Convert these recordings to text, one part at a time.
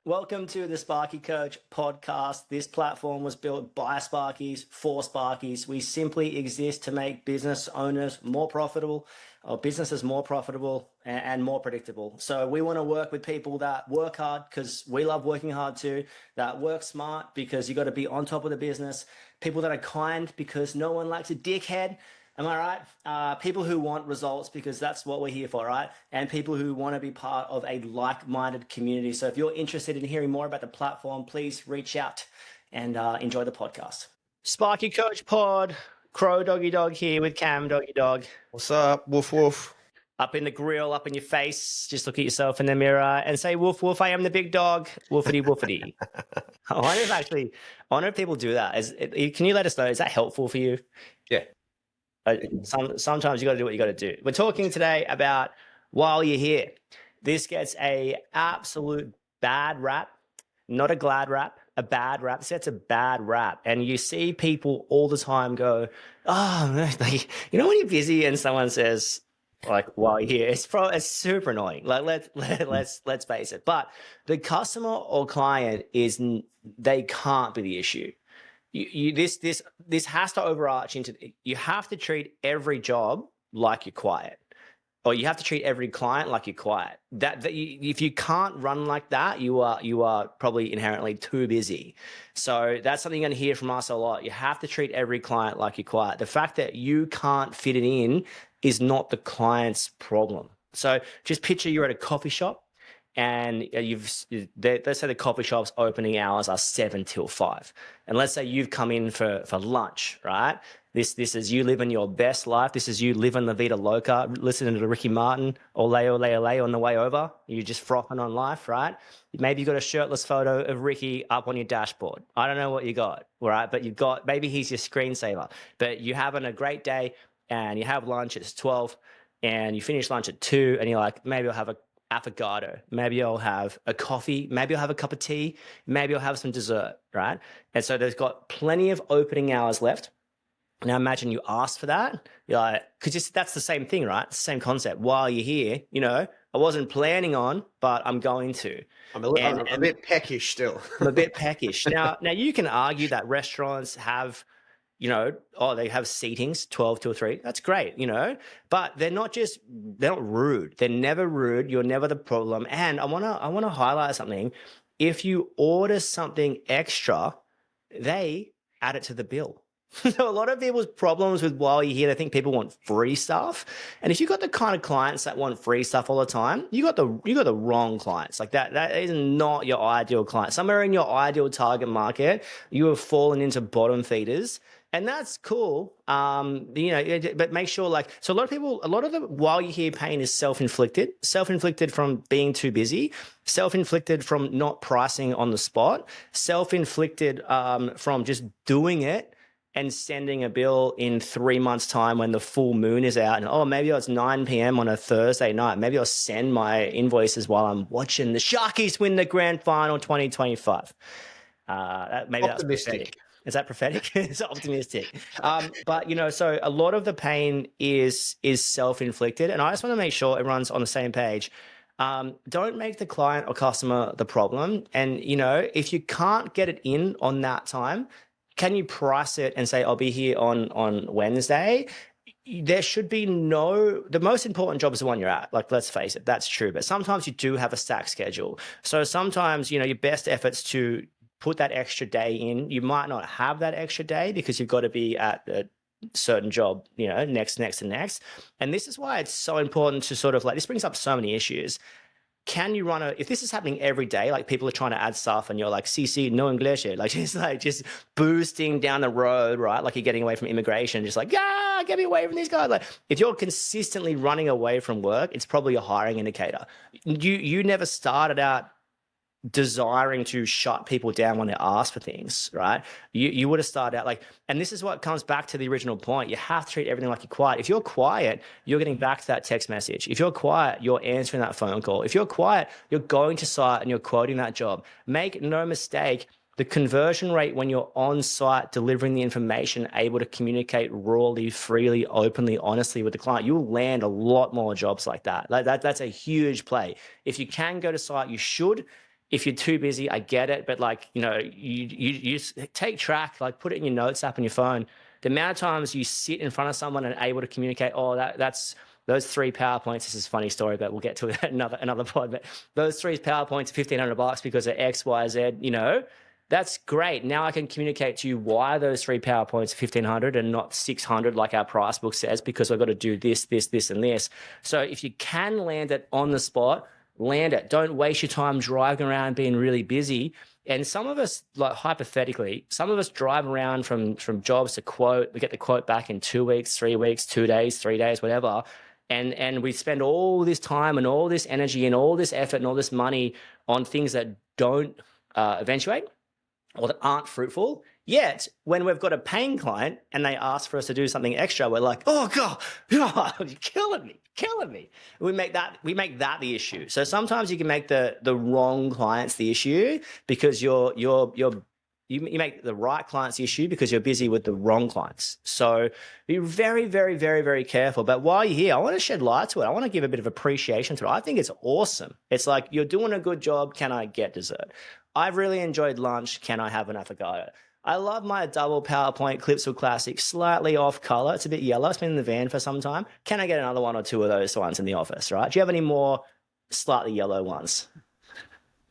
Welcome to the Sparky Coach podcast. This platform was built by Sparkies for Sparkies. We simply exist to make business owners more profitable, or businesses more profitable and more predictable. So we want to work with people that work hard because we love working hard too, that work smart because you got to be on top of the business, people that are kind because no one likes a dickhead. Am I right? People who want results because that's what we're here for, right? And people who want to be part of a like-minded community. So if you're interested in hearing more about the platform, please reach out and enjoy the podcast. Sparky Coach Pod, Crow Doggy Dog here with Cam Doggy Dog. What's up? Woof woof. Up in the grill, up in your face. Just look at yourself in the mirror and say, woof, woof, I am the big dog. Woofity, woofity. I wonder if people do that. Can you let us know, is that helpful for you? Yeah. Sometimes you got to do what you got to do. We're talking today about while you're here. This gets a absolute bad rap, not a glad rap, a bad rap. This gets a bad rap. And you see people all the time go, oh, like, you know when you're busy and someone says, like, while you're here, it's super annoying. Like let's face it. But the customer or client they can't be the issue. This has to overarch into, you have to treat every job like you're quiet, or you have to treat every client like you're quiet. If you can't run like that, you are probably inherently too busy. So that's something you're going to hear from us a lot. You have to treat every client like you're quiet. The fact that you can't fit it in is not the client's problem. So just picture you're at a coffee shop. And let's say the coffee shop's opening hours are 7 till 5. And let's say you've come in for lunch, right? This is you living your best life. This is you living La Vida Loca, listening to Ricky Martin, ole, ole, ole on the way over. You're just frothing on life, right? Maybe you got a shirtless photo of Ricky up on your dashboard. I don't know what you got, right? But maybe he's your screensaver. But you're having a great day and you have lunch, it's 12, and you finish lunch at 2, and you're like, maybe I'll have a avocado, maybe I'll have a coffee, maybe I'll have a cup of tea, maybe I'll have some dessert, right? And so there's got plenty of opening hours left. Now imagine you asked for that. You're like, because that's the same thing, right? It's the same concept. While you're here, I wasn't planning on, but I'm going to. I'm a bit peckish still. I'm a bit peckish. Now you can argue that restaurants have, they have seatings 12 till 3. That's great, but they're not rude. They're never rude. You're never the problem. And I want to highlight something. If you order something extra, they add it to the bill. So a lot of people's problems with while you're here, they think people want free stuff. And if you've got the kind of clients that want free stuff all the time, you got the wrong clients. Like that is not your ideal client. Somewhere in your ideal target market, you have fallen into bottom feeders. And that's cool, but make sure so a lot of the while you hear pain is self-inflicted from being too busy, self-inflicted from not pricing on the spot, self-inflicted from just doing it and sending a bill in 3 months' time when the full moon is out. And maybe it's 9 p.m. on a Thursday night. Maybe I'll send my invoices while I'm watching the Sharkies win the grand final 2025. Maybe that's prophetic. Is that prophetic? It's optimistic. But, so a lot of the pain is self-inflicted. And I just want to make sure everyone's on the same page. Don't make the client or customer the problem. And, if you can't get it in on that time, can you price it and say, I'll be here on Wednesday? There should be the most important job is the one you're at. Like, let's face it, that's true. But sometimes you do have a stacked schedule. So sometimes, your best efforts to put that extra day in, you might not have that extra day because you've got to be at a certain job, next. And this is why it's so important to sort of this brings up so many issues. Can you if this is happening every day, like people are trying to add stuff and you're like, CC, no English, just boosting down the road, right? Like you're getting away from immigration, just like, get me away from these guys. Like if you're consistently running away from work, it's probably a hiring indicator. You never started out desiring to shut people down when they ask for things, right? You would have started out and this is what comes back to the original point. You have to treat everything like you're quiet. If you're quiet, you're getting back to that text message. If you're quiet, you're answering that phone call. If you're quiet, you're going to site and you're quoting that job. Make no mistake, the conversion rate when you're on site, delivering the information, able to communicate rawly, freely, openly, honestly with the client, you'll land a lot more jobs like that. That's a huge play. If you can go to site, you should. if you're too busy, I get it, but like, you take track, like put it in your notes app on your phone. The amount of times you sit in front of someone and able to communicate, oh, that's those 3 PowerPoints. This is a funny story, but we'll get to it another pod. But those 3 PowerPoints, $1,500 because of X, Y, Z. That's great. Now I can communicate to you why those 3 PowerPoints are 1,500 and not 600 like our price book says, because we've got to do this, this, this, and this. So if you can land it on the spot, land it. Don't waste your time driving around being really busy. And some of us, like hypothetically, some of us drive around from jobs to quote. We get the quote back in 2 weeks, 3 weeks, 2 days, 3 days, whatever. And we spend all this time and all this energy and all this effort and all this money on things that don't eventuate or that aren't fruitful. Yet, when we've got a paying client and they ask for us to do something extra, we're like, oh God, you're killing me. We make that the issue. So sometimes you can make the wrong clients the issue because you make the right clients the issue because you're busy with the wrong clients. So be very, very, very, very careful. But while you're here, I want to shed light to it. I want to give a bit of appreciation to it. I think it's awesome. It's like, you're doing a good job. Can I get dessert? I've really enjoyed lunch. Can I have an avocado? I love my double PowerPoint Clipsal Classic, slightly off color. It's a bit yellow. It's been in the van for some time. Can I get another one or two of those ones in the office, right? Do you have any more slightly yellow ones?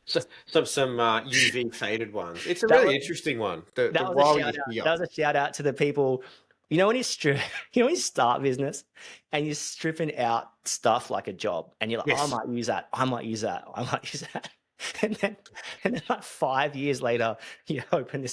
Some UV faded ones. It's a really interesting one. That was a shout out to the people. When you start business and you're stripping out stuff like a job and you're like, yes. I might use that. And then like 5 years later, you open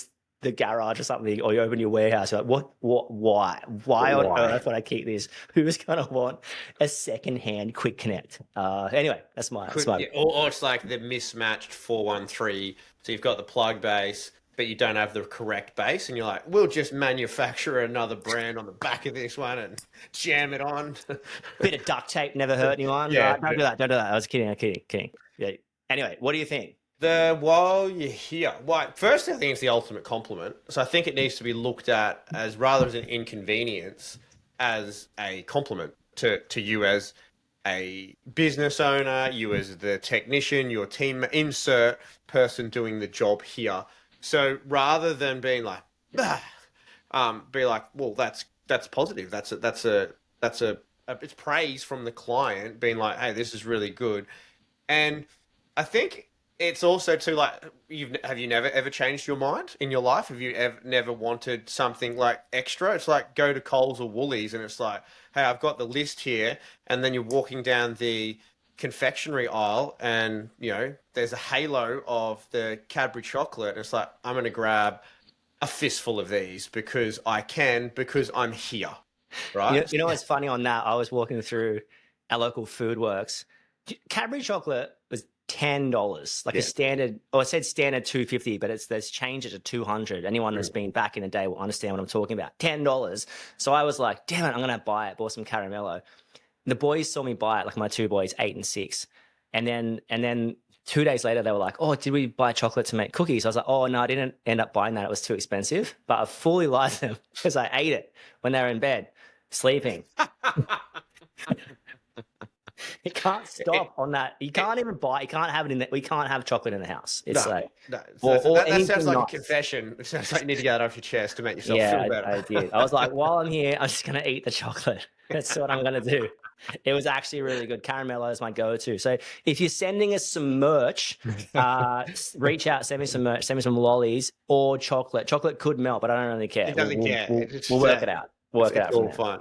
the garage or something, or you open your warehouse. You're like, why on earth would I keep this? Who's going to want a secondhand quick connect? Anyway, that's my. Or it's like the mismatched 413. So you've got the plug base, but you don't have the correct base, and you're like, we'll just manufacture another brand on the back of this one and jam it on. Bit of duct tape never hurt anyone. Yeah, don't do that. I was kidding. Yeah. Anyway, what do you think? While you're here, firstly, I think it's the ultimate compliment. So I think it needs to be looked at as, rather as an inconvenience, as a compliment to you as a business owner, you as the technician, your team, insert person doing the job here. So rather than being like, be like, well, that's positive. It's praise from the client, being like, hey, this is really good. And I think it's also too, like, have you never ever changed your mind in your life? Have you never wanted something like extra? It's like, go to Coles or Woolies and it's like, hey, I've got the list here. And then you're walking down the confectionery aisle and, there's a halo of the Cadbury chocolate. And it's like, I'm going to grab a fistful of these because I'm here. Right. You know what's funny on that? I was walking through our local Food Works. Cadbury chocolate was $10, like a standard. Oh, I said standard $2.50, but there's changed it to $200. Anyone that's been back in the day will understand what I'm talking about. $10. So I was like, damn it, I'm gonna buy it. Bought some caramello. The boys saw me buy it, like my two boys, 8 and 6, and then 2 days later they were like, oh, did we buy chocolate to make cookies? I was like, oh no, I didn't end up buying that. It was too expensive. But I fully lied to them because I ate it when they were in bed sleeping. You can't stop on that. You can't even buy. You can't have it in that. We can't have chocolate in the house. It's that sounds like a confession. It sounds like you need to get it off your chest to make yourself feel better. I did. I was like, while I'm here, I'm just gonna eat the chocolate. That's what I'm gonna do. It was actually really good. Caramello is my go-to. So if you're sending us some merch, reach out, send me some merch, send me some lollies or chocolate. Chocolate could melt, but I don't really care. It doesn't care. We'll work it out. It's all fine.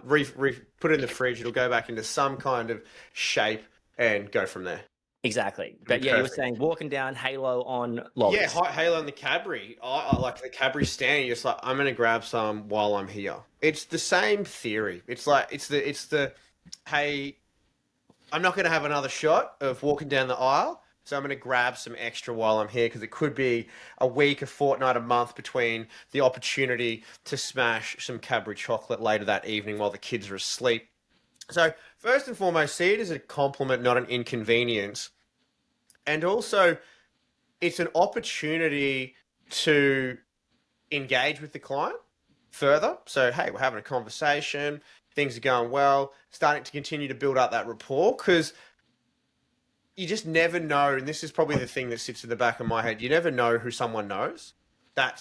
Put it in the fridge. It'll go back into some kind of shape and go from there. Exactly. But yeah, you were saying walking down Halo on lollies. Yeah, Halo and the Cadbury. I like the Cadbury stand. You're just like, I'm going to grab some while I'm here. It's the same theory. It's like, it's the, hey, I'm not going to have another shot of walking down the aisle. So I'm going to grab some extra while I'm here because it could be a week, a fortnight, a month between the opportunity to smash some Cadbury chocolate later that evening while the kids are asleep. So first and foremost, see it as a compliment, not an inconvenience. And also, it's an opportunity to engage with the client further. So, hey, we're having a conversation. Things are going well. Starting to continue to build up that rapport because you just never know, and this is probably the thing that sits in the back of my head. You never know who someone knows.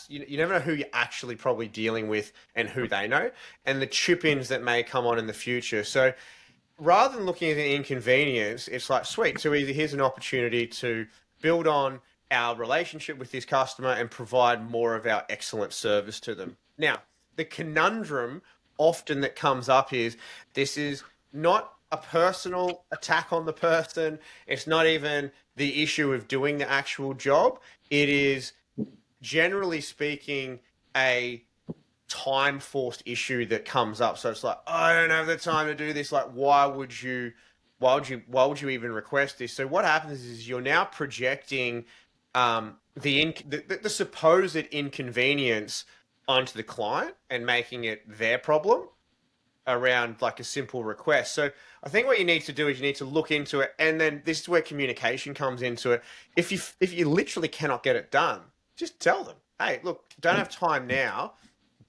You never know who you're actually probably dealing with and who they know, and the chip-ins that may come on in the future. So rather than looking at an inconvenience, it's like, sweet. So either here's an opportunity to build on our relationship with this customer and provide more of our excellent service to them. Now, the conundrum often that comes up is this is not a personal attack on the person. It's not even the issue of doing the actual job. It is, generally speaking, a time forced issue that comes up. So it's like, oh, I don't have the time to do this. Like, why would you even request this? So what happens is you're now projecting the supposed inconvenience onto the client and making it their problem around like a simple request. So I think what you need to do is you need to look into it, and then this is where communication comes into it. If you literally cannot get it done, just tell them, hey, look, don't have time now,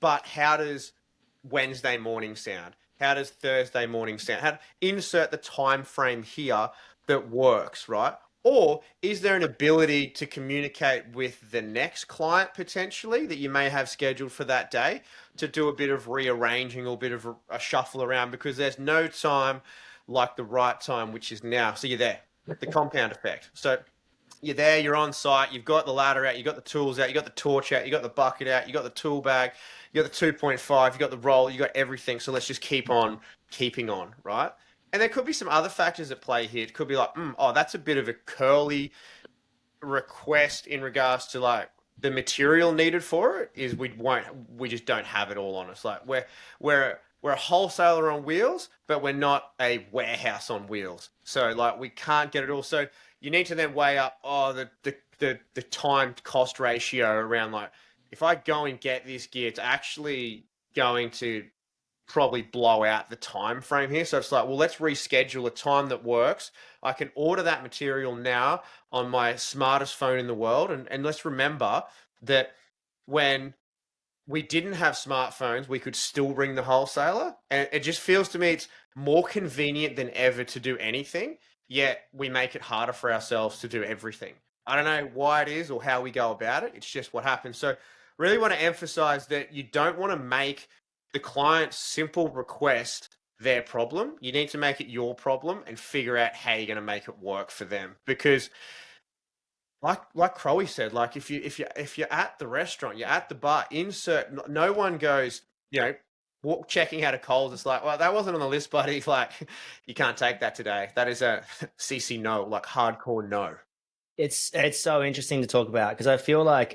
but how does Wednesday morning sound? How does Thursday morning sound? How insert the time frame here that works, right? Or is there an ability to communicate with the next client potentially that you may have scheduled for that day to do a bit of rearranging or a bit of a shuffle around, because there's no time like the right time, which is now. So you're there, the compound effect. So you're there, you're on site, you've got the ladder out, you've got the tools out, you've got the torch out, you've got the bucket out, you've got the tool bag, you got the 2.5, you got the roll, you got everything. So let's just keep on keeping on, right? And there could be some other factors at play here. It could be like, oh, that's a bit of a curly request in regards to like the material needed for it is we just don't have it all on us. Like we're a wholesaler on wheels, but we're not a warehouse on wheels. So like we can't get it all. So you need to then weigh up the time cost ratio around like, if I go and get this gear, it's actually going to probably blow out the time frame here. So it's like, well, let's reschedule a time that works. I can order that material now on my smartest phone in the world. And let's remember that when we didn't have smartphones, we could still ring the wholesaler. And it just feels to me it's more convenient than ever to do anything, yet we make it harder for ourselves to do everything. I don't know why it is or how we go about it. It's just what happens. So really want to emphasize that you don't want to make the client's simple request their problem. You need to make it your problem and figure out how you're going to make it work for them. Because like Crowy said, like if you're at the restaurant, you're at the bar, no one goes, checking out of Coles. It's like, well, that wasn't on the list, buddy. Like, you can't take that today. That is a CC no, like hardcore no. It's so interesting to talk about, because I feel like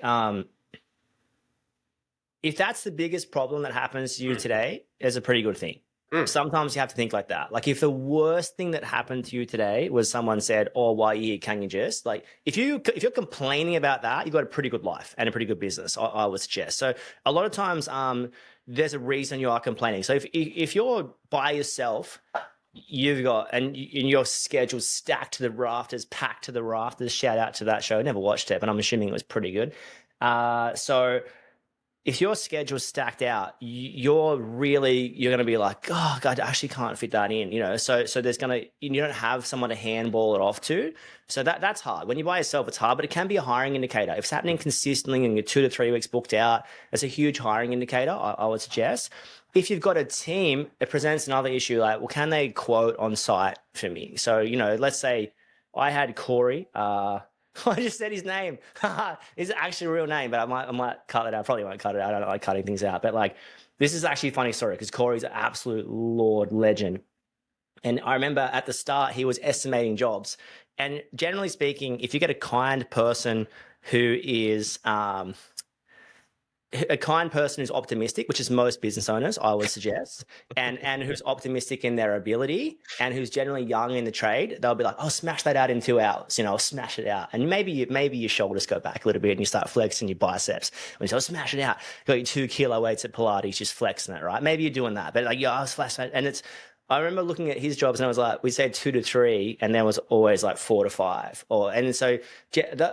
if that's the biggest problem that happens to you today, it's a pretty good thing. Sometimes you have to think like that. Like if the worst thing that happened to you today was someone said, "Oh, why are you here? Can you just," like if you're complaining about that, you've got a pretty good life and a pretty good business, I would suggest. So a lot of times there's a reason you are complaining. So if you're by yourself, you've got and your schedule stacked to the rafters, packed to the rafters. Shout out to that show. I never watched it, but I'm assuming it was pretty good. So if your schedule's stacked out, you're going to be like, oh God, I actually can't fit that in, So you don't have someone to handball it off to. So that's hard. When you're by yourself, it's hard, but it can be a hiring indicator. If it's happening consistently and you're 2 to 3 weeks booked out, it's a huge hiring indicator, I would suggest. If you've got a team, it presents another issue like, well, can they quote on site for me? So, let's say I had Corey, I just said his name. It's actually a real name, but I might cut it out. Probably won't cut it out. I don't like cutting things out. But like, this is actually a funny story because Corey's an absolute Lord legend. And I remember at the start, he was estimating jobs. And generally speaking, if you get a kind person who is a kind person who's optimistic, which is most business owners, I would suggest, and who's optimistic in their ability and who's generally young in the trade, they'll be like, "Oh, smash that out in 2 hours, I'll smash it out." And maybe your shoulders go back a little bit and you start flexing your biceps. When you say, "Oh, smash it out," you got your 2 kilo weights at Pilates, just flexing it, right? Maybe you're doing that, but like, I'll smash that. And I remember looking at his jobs and I was like, we said 2 to 3, and there was always like 4 to 5. And so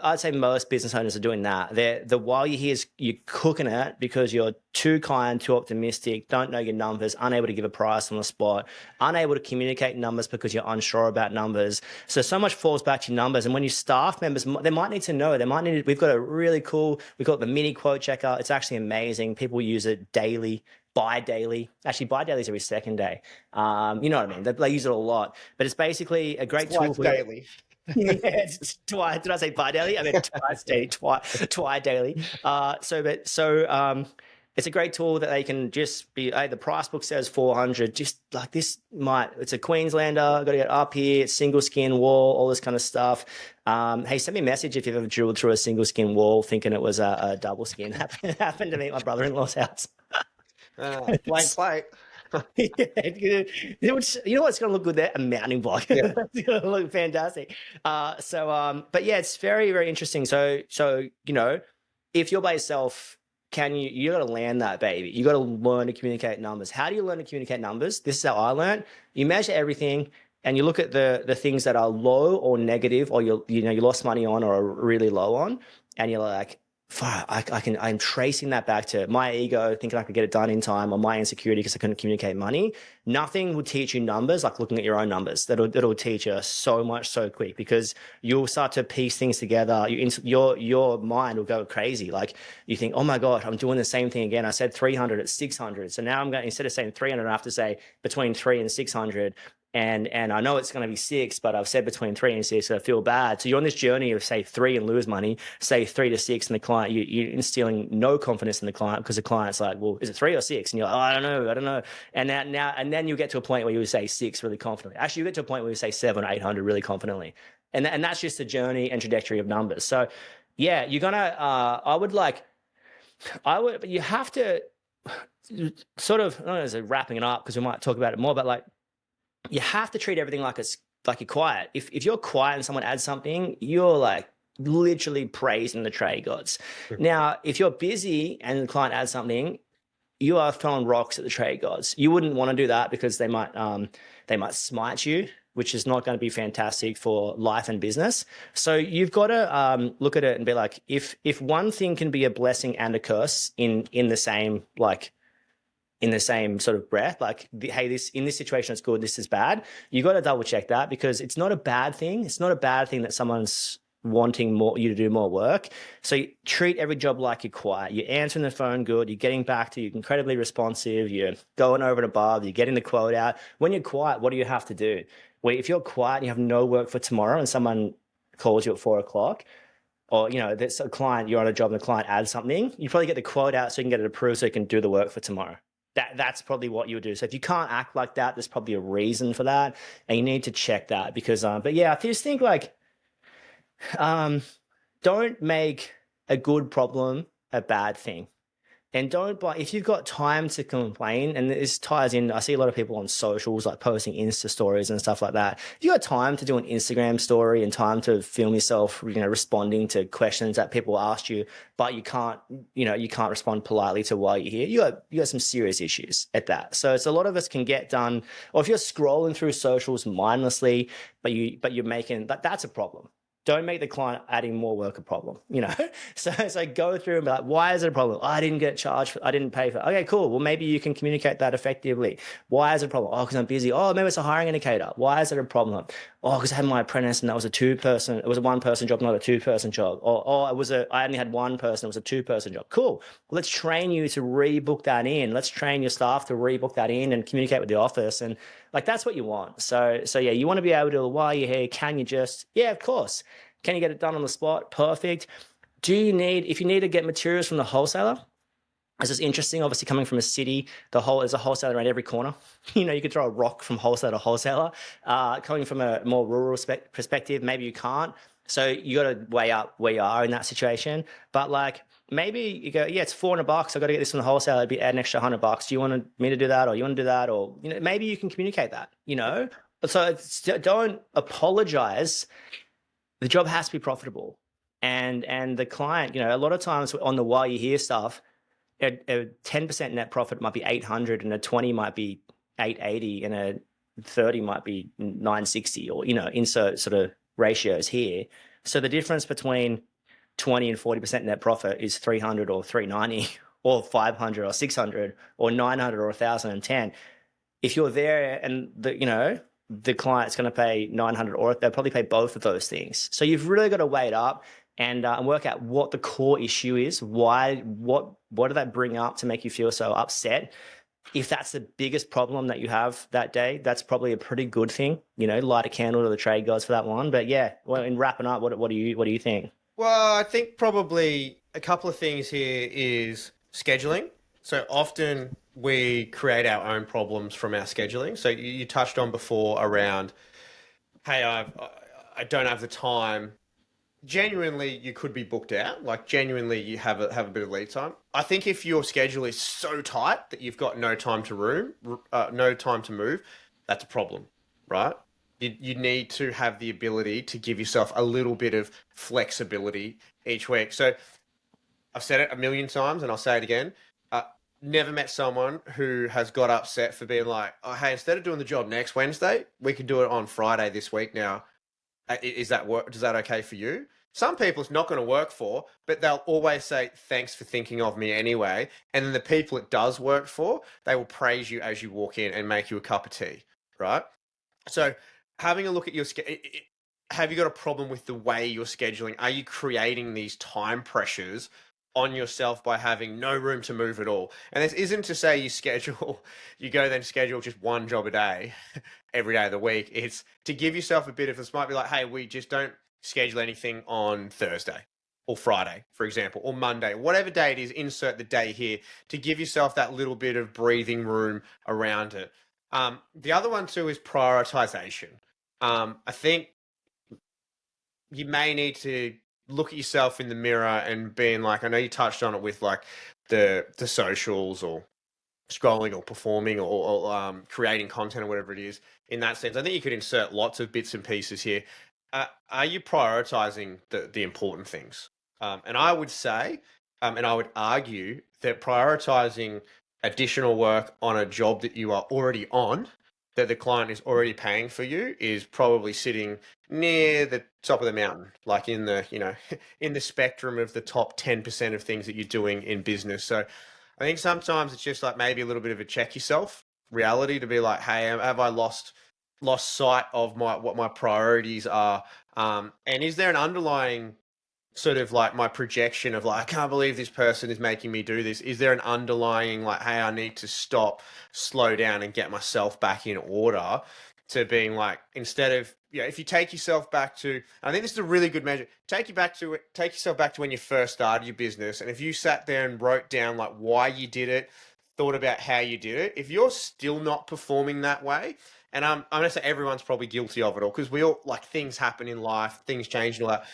I'd say most business owners are doing that. The while you hear you're cooking it because you're too kind, too optimistic, don't know your numbers, unable to give a price on the spot, unable to communicate numbers because you're unsure about numbers. So much falls back to your numbers. And when your staff members, they might need to know, we've got a really cool, we call it the mini quote checker. It's actually amazing. People use it daily. Bi-daily. Actually, bi-daily is every second day. You know what I mean? They use it a lot. But it's basically a great tool Twice for daily. yeah, it's twice. Did I say bi-daily? I meant twice daily, twice daily. It's a great tool that they can just be, hey, the price book says 400, just like this it's a Queenslander, got to get up here, it's single skin wall, all this kind of stuff. Hey, send me a message if you've ever drilled through a single skin wall thinking it was a double skin. Happened to me at my brother-in-law's house. Blank plate. You know what's going to look good there? A mounting block. Yeah. It's going to look fantastic. But yeah, it's very, very interesting. So if you're by yourself, you got to land that baby. You got to learn to communicate numbers. How do you learn to communicate numbers? This is how I learned. You measure everything, and you look at the things that are low or negative, or you lost money on or are really low on, and you're like, fuck, I'm tracing that back to my ego, thinking I could get it done in time, or my insecurity because I couldn't communicate money. Nothing will teach you numbers like looking at your own numbers. That'll teach you so much so quick, because you'll start to piece things together. Your mind will go crazy. Like you think, oh my God, I'm doing the same thing again. I said 300 at 600. So now I'm going, instead of saying 300, I have to say between 3 and 600. And I know it's going to be 6, but I've said between 3 and 6, so I feel bad. So you're on this journey of say 3 and lose money, say 3 to 6, and the client, you're instilling no confidence in the client, because the client's like, well, is it 3 or 6? And you're like, oh, I don't know. And then you get to a point where you say 6 really confidently. Actually, you get to a point where you say 7 or 800 really confidently. And that's just the journey and trajectory of numbers. So yeah, you're gonna, you have to sort of, I don't know, as a wrapping it up, because we might talk about it more, but like, you have to treat everything like you're quiet. If you're quiet and someone adds something, you're like literally praising the trade gods. Now, if you're busy and the client adds something, you are throwing rocks at the trade gods. You wouldn't want to do that, because they might smite you, which is not going to be fantastic for life and business. So you've got to look at it and be like, if one thing can be a blessing and a curse in the same sort of breath, like, hey, in this situation it's good, this is bad, you got to double check that, because it's not a bad thing. It's not a bad thing that someone's wanting you to do more work. So you treat every job like you're quiet. You're answering the phone good. You're getting back to you. You're incredibly responsive. You're going over and above. You're getting the quote out. When you're quiet, what do you have to do? Well, if you're quiet and you have no work for tomorrow, and someone calls you at 4 o'clock, or that's a client, you're on a job and the client adds something, you probably get the quote out so you can get it approved so you can do the work for tomorrow. That's probably what you would do. So if you can't act like that, there's probably a reason for that, and you need to check that, because but yeah, I just think like, don't make a good problem a bad thing. And if you've got time to complain, and this ties in, I see a lot of people on socials like posting Insta stories and stuff like that. If you got time to do an Instagram story and time to film yourself, responding to questions that people asked you, but you can't respond politely to why you're here, you got some serious issues at that. So it's a lot of us can get done, or if you're scrolling through socials mindlessly, but you're making that's a problem. Don't make the client adding more work a problem, So go through and be like, why is it a problem? Oh, I didn't get charged. I didn't pay for it. Okay, cool. Well, maybe you can communicate that effectively. Why is it a problem? Oh, because I'm busy. Oh, maybe it's a hiring indicator. Why is it a problem? Oh, because I had my apprentice and that was it was a 1-person job, not a 2-person job. Or I only had 1 person, it was a 2-person job. Cool. Well, let's train you to rebook that in. Let's train your staff to rebook that in and communicate with the office. And like, that's what you want. So yeah, you want to be able to, while you're here, yeah, of course. Can you get it done on the spot? Perfect. If you need to get materials from the wholesaler, this is interesting, obviously coming from a city, there's a wholesaler around every corner. You could throw a rock from wholesaler to wholesaler. Coming from a more rural perspective, maybe you can't. So you got to weigh up where you are in that situation. But like, maybe you go, yeah, it's $400. I got to get this from the wholesaler. It'd be add an extra $100. Do you want me to do that? Or you want to do that? Or, maybe you can communicate that, So don't apologize. The job has to be profitable. And the client, a lot of times on the while you hear stuff, a 10% net profit might be 800, and a 20 might be 880, and 30 might be 960, or, insert sort of ratios here. So the difference between 20 and 40% net profit is 300 or 390 or 500 or 600 or 900 or 1,010. If you're there and the client's going to pay 900, or they'll probably pay both of those things. So you've really got to weigh it up and work out what the core issue is. What did that bring up to make you feel so upset? If that's the biggest problem that you have that day, that's probably a pretty good thing. Light a candle to the trade gods for that one. But yeah, well, in wrapping up, what do you think? Well, I think probably a couple of things here is scheduling. So often we create our own problems from our scheduling. So you touched on before around, hey, I don't have the time. Genuinely, you could be booked out. Like genuinely, you have a bit of lead time. I think if your schedule is so tight that you've got no time to no time to move, that's a problem, right? You need to have the ability to give yourself a little bit of flexibility each week. So I've said it a million times, and I'll say it again. Never met someone who has got upset for being like, oh, hey, instead of doing the job next Wednesday, we can do it on Friday this week now. Is that okay for you? Some people it's not going to work for, but they'll always say, thanks for thinking of me anyway. And then the people it does work for, they will praise you as you walk in and make you a cup of tea, right? So having a look at your have you got a problem with the way you're scheduling? Are you creating these time pressures on yourself by having no room to move at all? And this isn't to say you go then schedule just one job a day every day of the week. It's to give yourself a bit of, this might be like, hey, we just don't schedule anything on Thursday or Friday, for example, or Monday, whatever day it is, insert the day here to give yourself that little bit of breathing room around it. The other one too is prioritization. I think you may need to look at yourself in the mirror and being like, I know you touched on it with like the socials or scrolling or performing or creating content or whatever it is. In that sense, I think you could insert lots of bits and pieces here. Are you prioritizing the important things? And I would say, and I would argue that prioritizing additional work on a job that you are already on, that the client is already paying for you, is probably sitting near the top of the mountain, like in the, in the spectrum of the top 10% of things that you're doing in business. So I think sometimes it's just like maybe a little bit of a check yourself reality to be like, hey, have I lost sight of what my priorities are? And is there an underlying sort of like my projection of like, I can't believe this person is making me do this? Is there an underlying like, hey, I need to stop, slow down and get myself back in order, to being like, instead of, if you take yourself back to, I think this is a really good measure, take yourself back to when you first started your business. And if you sat there and wrote down like why you did it, thought about how you did it, if you're still not performing that way, and I'm going to say everyone's probably guilty of it all, because we all, like, things happen in life, things change and all that.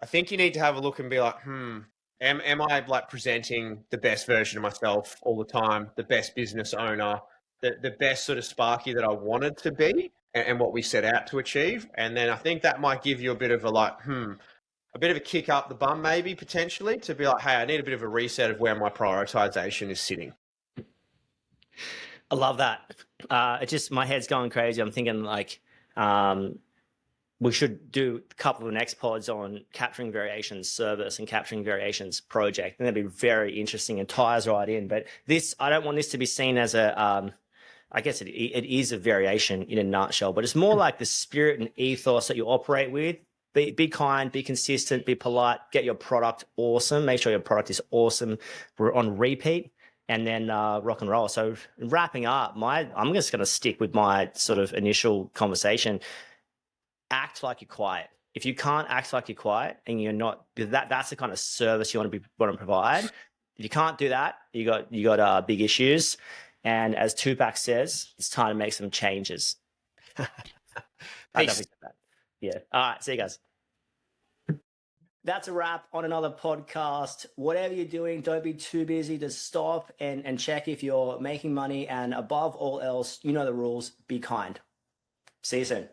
I think you need to have a look and be like, am I like presenting the best version of myself all the time, the best business owner, the best sort of Sparky that I wanted to be and what we set out to achieve? And then I think that might give you a bit of a like, a bit of a kick up the bum maybe potentially, to be like, hey, I need a bit of a reset of where my prioritization is sitting. I love that. It just, my head's going crazy. I'm thinking like, we should do a couple of next pods on capturing variations service and capturing variations project. And that'd be very interesting and ties right in. But this, I don't want this to be seen as a, I guess it is a variation in a nutshell, but it's more like the spirit and ethos that you operate with. Be kind, be consistent, be polite, get your product awesome. Make sure your product is awesome. We're on repeat. And then rock and roll. So wrapping up, I'm just going to stick with my sort of initial conversation. Act like you're quiet. If you can't act like you're quiet and you're not, that's the kind of service you want to provide. If you can't do that, you got big issues. And as Tupac says, it's time to make some changes. Peace. Yeah. All right. See you guys. That's a wrap on another podcast. Whatever you're doing, don't be too busy to stop and check if you're making money. And above all else, you know the rules. Be kind. See you soon.